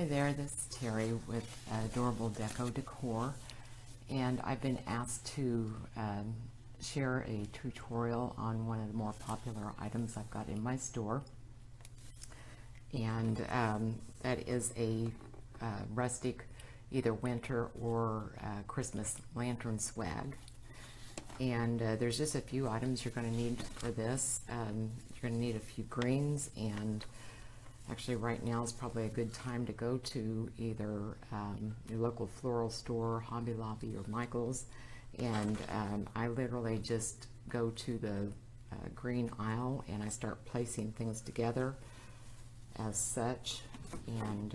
Hi there, this is Terry with Adorable Deco Decor, and I've been asked to share a tutorial on one of the more popular items I've got in my store, and that is a rustic either winter or Christmas lantern swag. And there's just a few items you're going to need for this. You're going to need a few greens, and actually right now is probably a good time to go to either your local floral store, Hobby Lobby, or Michael's. And I literally just go to the green aisle and I start placing things together as such. And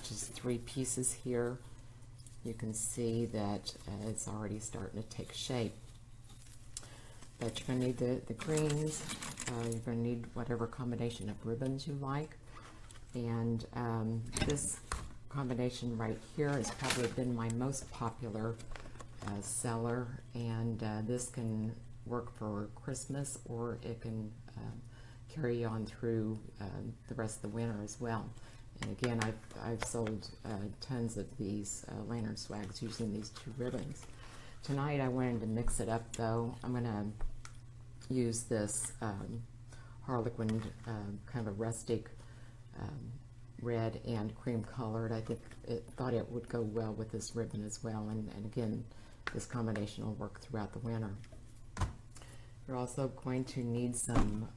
just 3 pieces here. You can see that it's already starting to take shape. But you're going to need the greens. You're going to need whatever combination of ribbons you like. And this combination right here has probably been my most popular seller. And this can work for Christmas, or it can carry on through the rest of the winter as well. And again, I've sold tons of these lantern swags using these 2 ribbons. Tonight I wanted to mix it up though. I'm going to use this Harlequin kind of a rustic red and cream colored. I thought it would go well with this ribbon as well, and again, this combination will work throughout the winter. You're also going to need some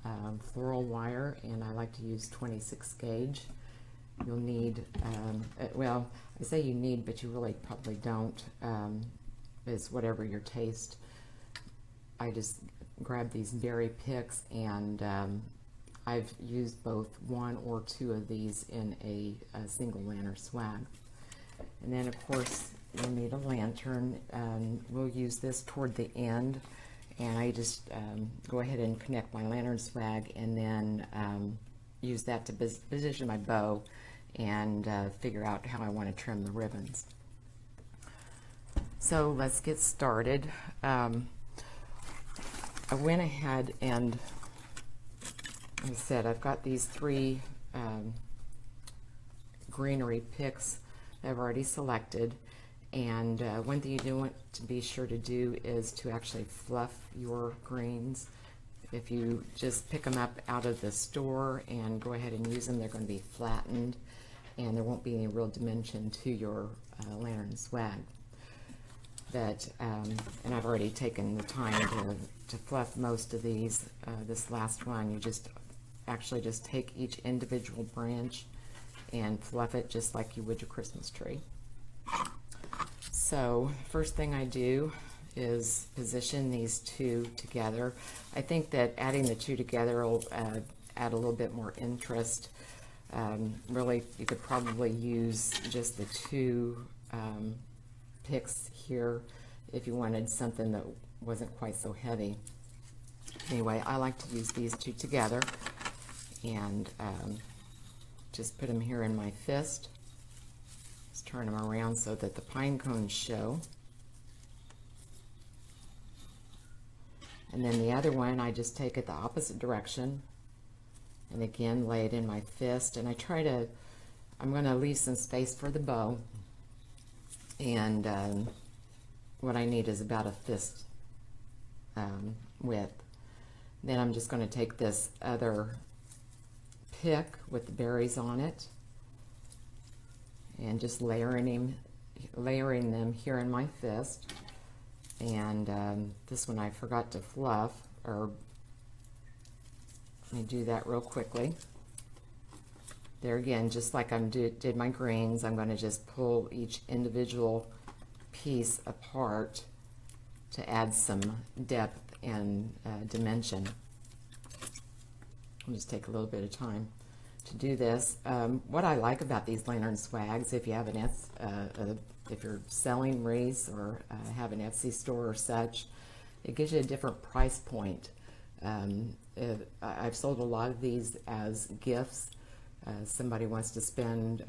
floral wire, and I like to use 26 gauge. You'll need, well, I say you need, but you really probably don't. It's whatever your taste. I just grab these berry picks, and I've used both 1 or 2 of these in a single lantern swag. And then of course you'll need a lantern. We'll use this toward the end, and I just go ahead and connect my lantern swag, and then use that to position my bow and figure out how I want to trim the ribbons. So let's get started. I went ahead and, like I said, I've got these 3 greenery picks that I've already selected. And one thing you do want to be sure to do is to actually fluff your greens. If you just pick them up out of the store and go ahead and use them, they're going to be flattened, and there won't be any real dimension to your lantern swag. But, and I've already taken the time to fluff most of these. This last one, you just actually just take each individual branch and fluff it just like you would your Christmas tree. So first thing I do is position these 2 together. I think that adding the 2 together will add a little bit more interest. Really, you could probably use just the 2 picks here if you wanted something that wasn't quite so heavy. Anyway, I like to use these 2 together, and just put them here in my fist. Just turn them around so that the pine cones show. And then the other one, I just take it the opposite direction, and again lay it in my fist. And I'm going to leave some space for the bow, and what I need is about a fist width. Then I'm just going to take this other pick with the berries on it and just layering them here in my fist. And this one I forgot to fluff, or let me do that real quickly. There again, just like I did my greens, I'm going to just pull each individual piece apart to add some depth and dimension. I'll just take a little bit of time to do this. What I like about these lantern swags, if you have if you're selling wreaths or have an Etsy store or such, it gives you a different price point. I've sold a lot of these as gifts. Somebody wants to spend,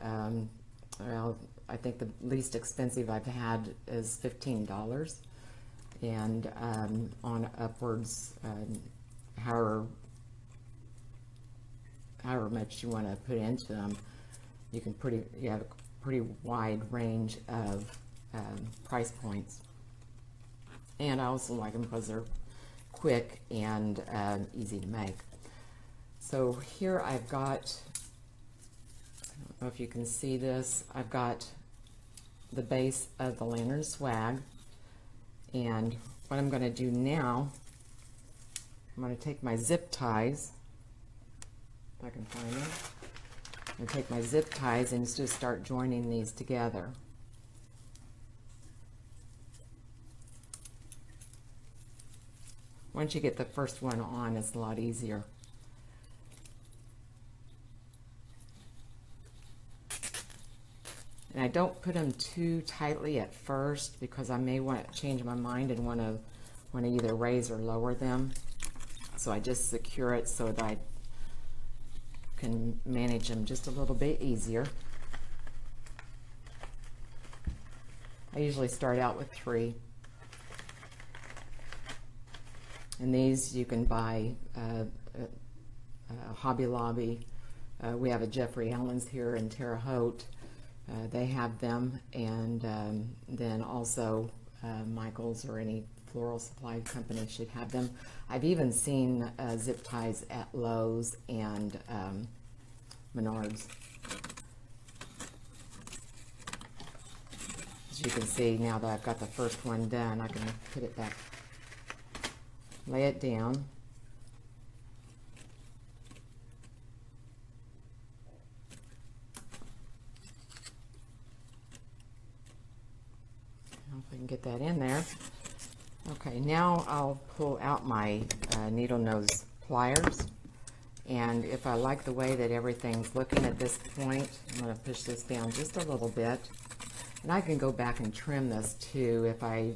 well, I think the least expensive I've had is $15, and on upwards, however much you want to put into them. you have a pretty wide range of price points. And I also like them because they're quick and easy to make. So here I've got, I don't know if you can see this, I've got the base of the lantern swag, and what I'm going to do now, I'm going to take my zip ties, if I can find them. I'm going to take my zip ties and just start joining these together. Once you get the first one on, it's a lot easier. And I don't put them too tightly at first because I may want to change my mind and want to either raise or lower them. So I just secure it so that I can manage them just a little bit easier. I usually start out with 3. And these you can buy Hobby Lobby. We have a Jeffrey Allen's here in Terre Haute. They have them, and then also Michael's or any floral supply company should have them. I've even seen zip ties at Lowe's and Menards. As you can see, now that I've got the first one done, I can put it back, lay it down. If I can get that in there. Okay, now I'll pull out my needle nose pliers, and if I like the way that everything's looking at this point, I'm going to push this down just a little bit, and I can go back and trim this too if I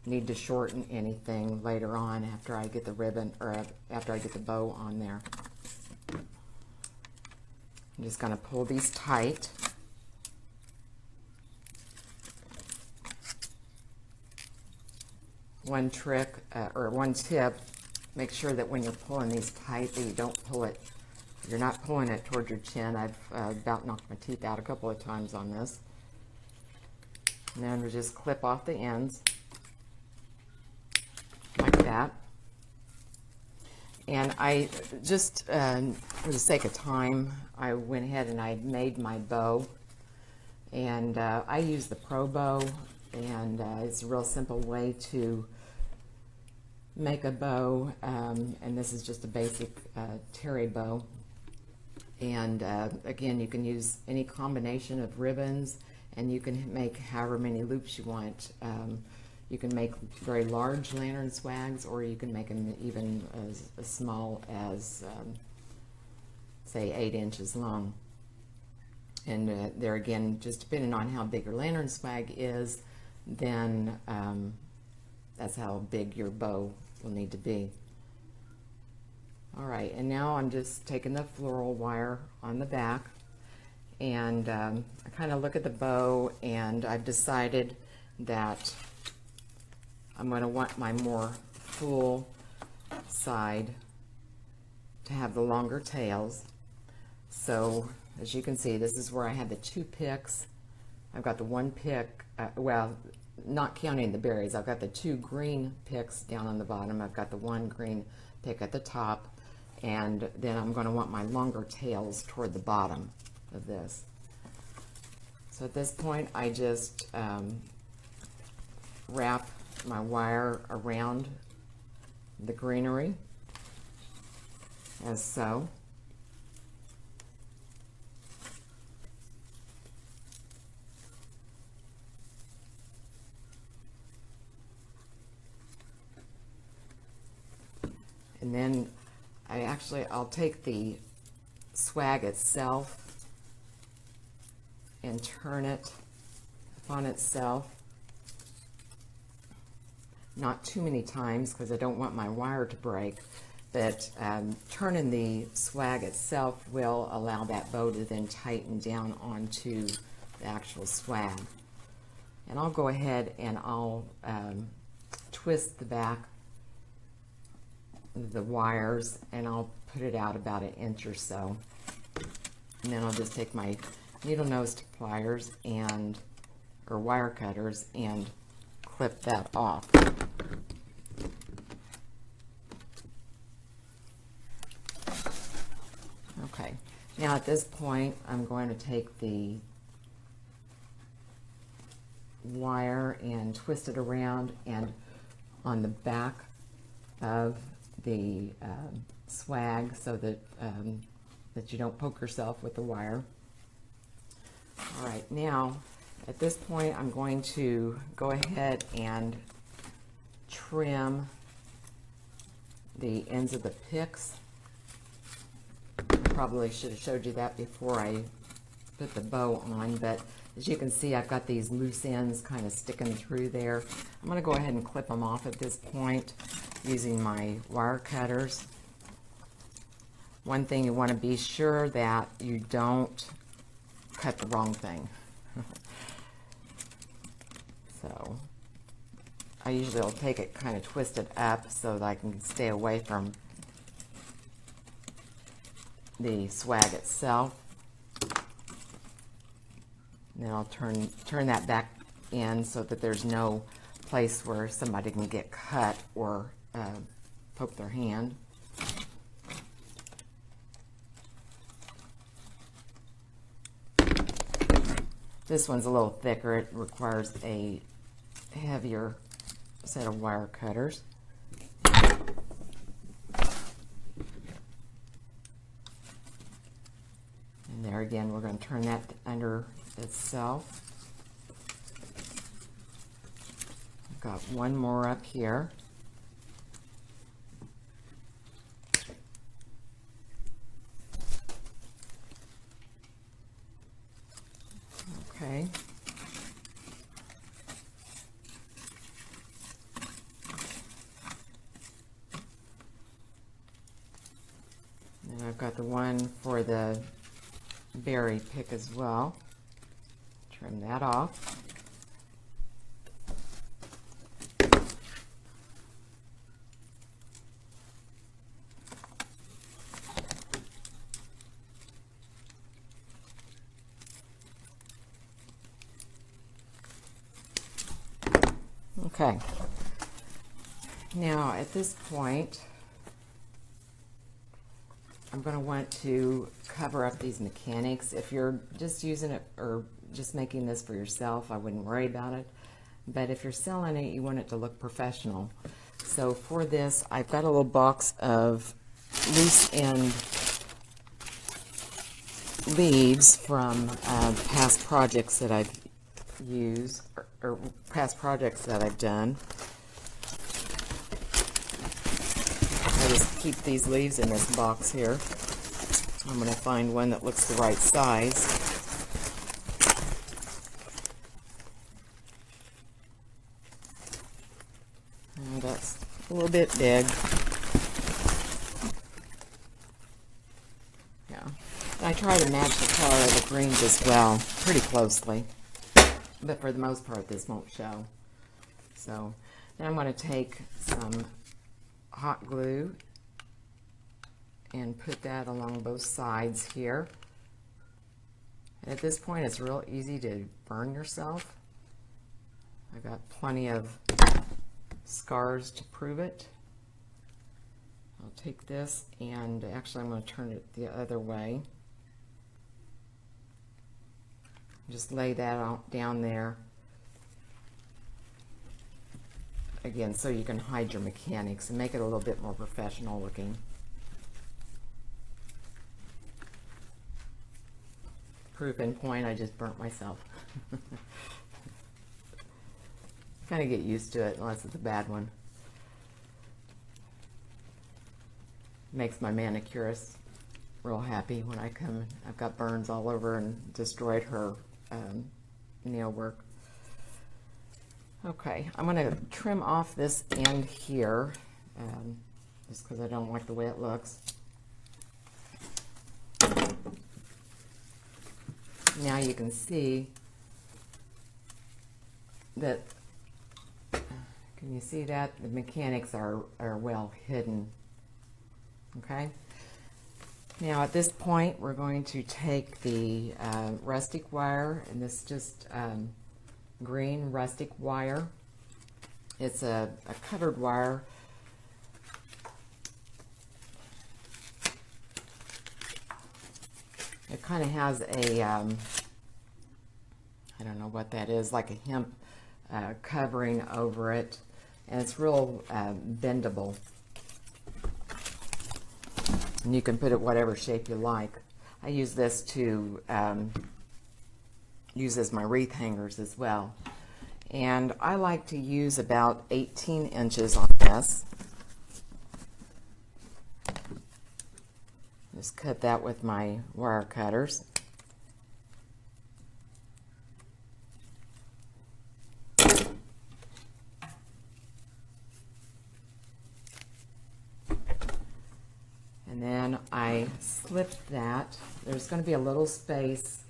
need to shorten anything later on after I get the ribbon or after I get the bow on there. I'm just going to pull these tight. One trick or one tip, make sure that when you're pulling these tight that you don't pull it, you're not pulling it toward your chin. I've about knocked my teeth out a couple of times on this. And then we just clip off the ends like that. And I just, for the sake of time, I went ahead and I made my bow. And I use the Pro Bow, and it's a real simple way to make a bow, and this is just a basic terry bow. And again, you can use any combination of ribbons, and you can make however many loops you want. You can make very large lantern swags, or you can make them even as small as, say, 8 inches long. And there again, just depending on how big your lantern swag is, then that's how big your bow will need to be. All right, and now I'm just taking the floral wire on the back, and I kind of look at the bow, and I've decided that I'm going to want my more full side to have the longer tails. So as you can see, this is where I had the 2 picks. I've got the 1 pick, well, not counting the berries, I've got the 2 green picks down on the bottom. I've got the 1 green pick at the top, and then I'm going to want my longer tails toward the bottom of this. So at this point, I just wrap my wire around the greenery, as so. And then I'll take the swag itself and turn it upon itself. Not too many times because I don't want my wire to break, but turning the swag itself will allow that bow to then tighten down onto the actual swag. And I'll go ahead and I'll twist the back of the wires, and I'll put it out about 1 inch or so. And then I'll just take my needle nose pliers or wire cutters and clip that off. Okay, now at this point I'm going to take the wire and twist it around and on the back of the swag so that that you don't poke yourself with the wire. All right, now at this point I'm going to go ahead and trim the ends of the picks. I probably should have showed you that before I put the bow on, but as you can see, I've got these loose ends kind of sticking through there. I'm going to go ahead and clip them off at this point using my wire cutters. One thing you want to be sure that you don't cut the wrong thing. So I usually will take it kind of twisted up so that I can stay away from the swag itself. And then I'll turn that back in so that there's no place where somebody can get cut or poke their hand. This one's a little thicker. It requires a heavier set of wire cutters. And there again, we're going to turn that under itself. I've got one more up here. Okay. And I've got the one for the berry pick as well. Trim that off. Okay. Now at this point, I'm going to want to cover up these mechanics. If you're just using it or just making this for yourself, I wouldn't worry about it. But if you're selling it, you want it to look professional. So for this, I've got a little box of loose end leaves from past projects that I've used or past projects that I've done. I just keep these leaves in this box here. I'm going to find one that looks the right size. And that's a little bit big. Yeah. I try to match the color of the greens as well, pretty closely. But for the most part, this won't show. So now I'm going to take some hot glue and put that along both sides here. And at this point, it's real easy to burn yourself. I've got plenty of scars to prove it. I'll take this and actually I'm going to turn it the other way. Just lay that out down there. Again, so you can hide your mechanics and make it a little bit more professional looking. Proof in point, I just burnt myself. Kind of get used to it unless it's a bad one. Makes my manicurist real happy when I come. I've got burns all over and destroyed her nail work. Okay, I'm going to trim off this end here just because I don't like the way it looks. Now you can see that, can you see that? The mechanics are well hidden. Okay? Now at this point we're going to take the rustic wire, and this is just green rustic wire. It's a covered wire. It kind of has a, I don't know what that is, like a hemp covering over it, and it's real bendable. And you can put it whatever shape you like. I use this to use as my wreath hangers as well. And I like to use about 18 inches on this. Just cut that with my wire cutters. And then I slip that. There's going to be a little space.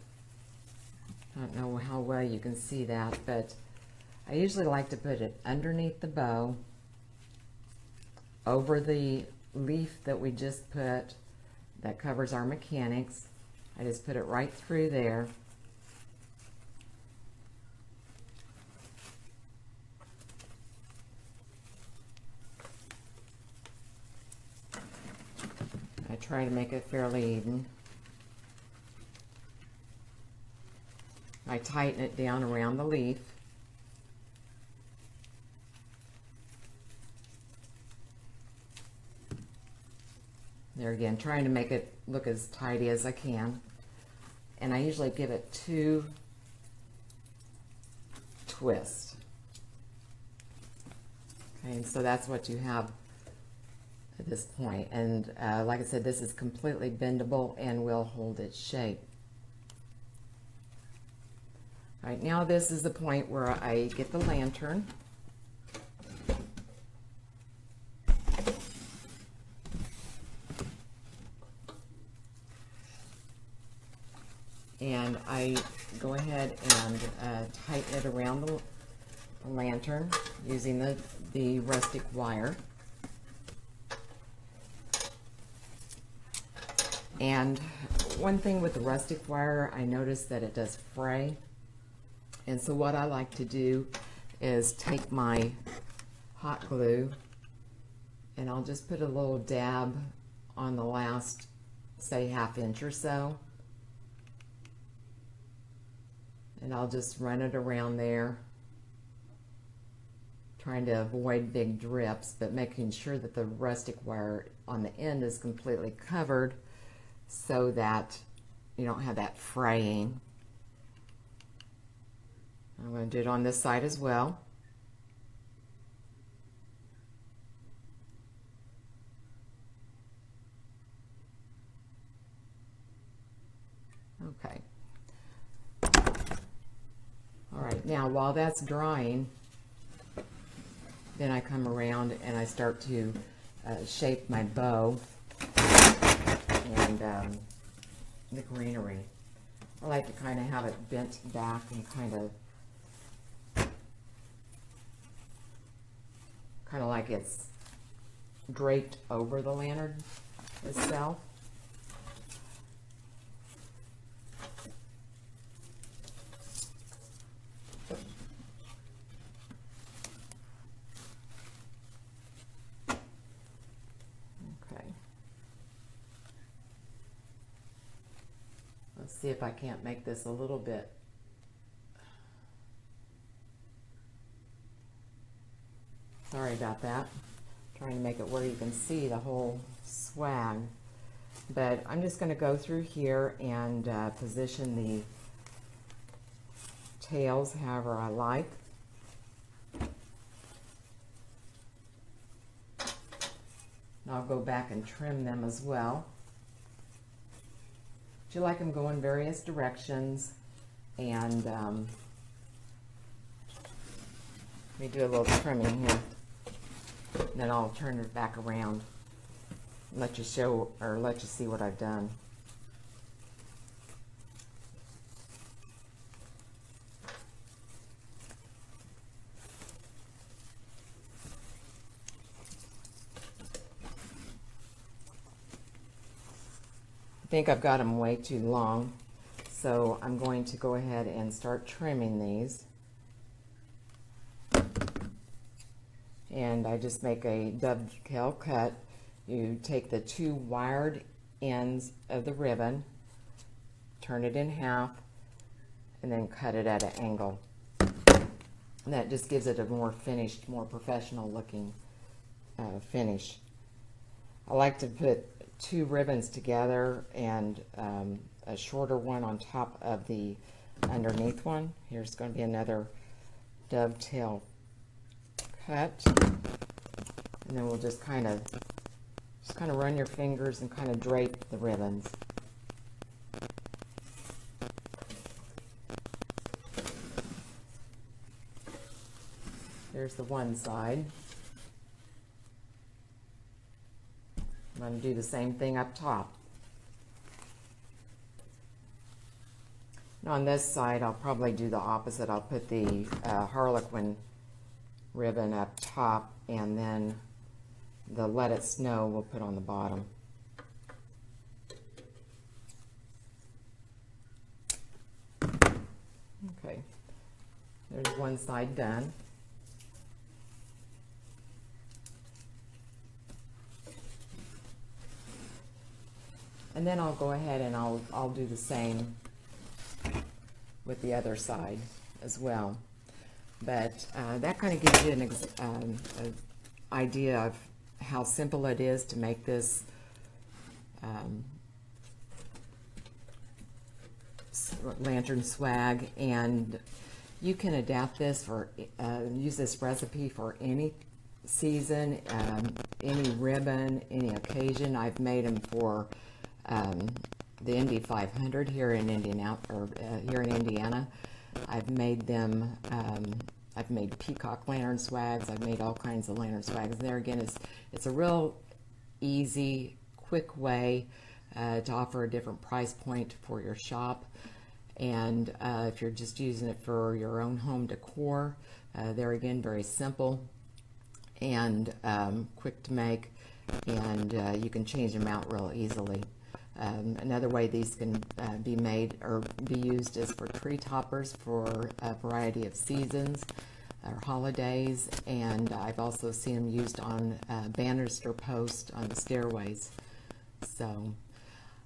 I don't know how well you can see that, but I usually like to put it underneath the bow, over the leaf that we just put that covers our mechanics. I just put it right through there. I try to make it fairly even. I tighten it down around the leaf. There again, trying to make it look as tidy as I can. And I usually give it 2 twists. Okay, and so that's what you have at this point. And like I said, this is completely bendable and will hold its shape. All right, now this is the point where I get the lantern. And I go ahead and tighten it around the lantern using the rustic wire. And one thing with the rustic wire, I noticed that it does fray. And so what I like to do is take my hot glue, and I'll just put a little dab on the last, say, 1/2 inch or so. And I'll just run it around there, trying to avoid big drips, but making sure that the rustic wire on the end is completely covered so that you don't have that fraying. I'm going to do it on this side as well. Okay. All right, now while that's drying, then I come around and I start to shape my bow and the greenery. I like to kind of have it bent back and kind of like it's draped over the lantern itself. Okay. Let's see if I can't make this a little bit sorry about that. Trying to make it where you can see the whole swag. But I'm just going to go through here and position the tails however I like. And I'll go back and trim them as well. But you like them going various directions. And let me do a little trimming here. And then I'll turn it back around and let you show or let you see what I've done. I think I've got them way too long, so I'm going to go ahead and start trimming these. And I just make a dovetail cut. You take the two wired ends of the ribbon, turn it in half, and then cut it at an angle. And that just gives it a more finished, more professional looking finish. I like to put two ribbons together and a shorter one on top of the underneath one. Here's going to be another dovetail cut, and then we'll just kind of run your fingers and kind of drape the ribbons. There's the one side. I'm going to do the same thing up top. And on this side, I'll probably do the opposite. I'll put the Harlequin ribbon up top, and then the Let It Snow we'll put on the bottom. Okay, there's one side done. And then I'll go ahead and I'll do the same with the other side as well. But that kind of gives you an idea of how simple it is to make this lantern swag, and you can adapt this for use this recipe for any season, any ribbon, any occasion. I've made them for the Indy 500 here in Indiana. I've made them. I've made peacock lantern swags. I've made all kinds of lantern swags. There again, it's a real easy, quick way to offer a different price point for your shop. And if you're just using it for your own home decor, there again, very simple and quick to make, and you can change them out real easily. Another way these can be made or be used is for tree toppers for a variety of seasons or holidays, and I've also seen them used on banister posts on the stairways. So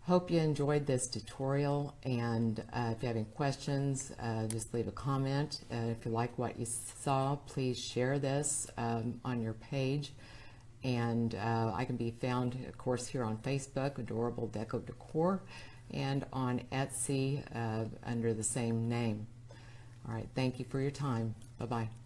hope you enjoyed this tutorial, and if you have any questions, just leave a comment. If you like what you saw, please share this on your page. And I can be found, of course, here on Facebook, Adorable Deco Decor, and on Etsy under the same name. All right, thank you for your time. Bye-bye.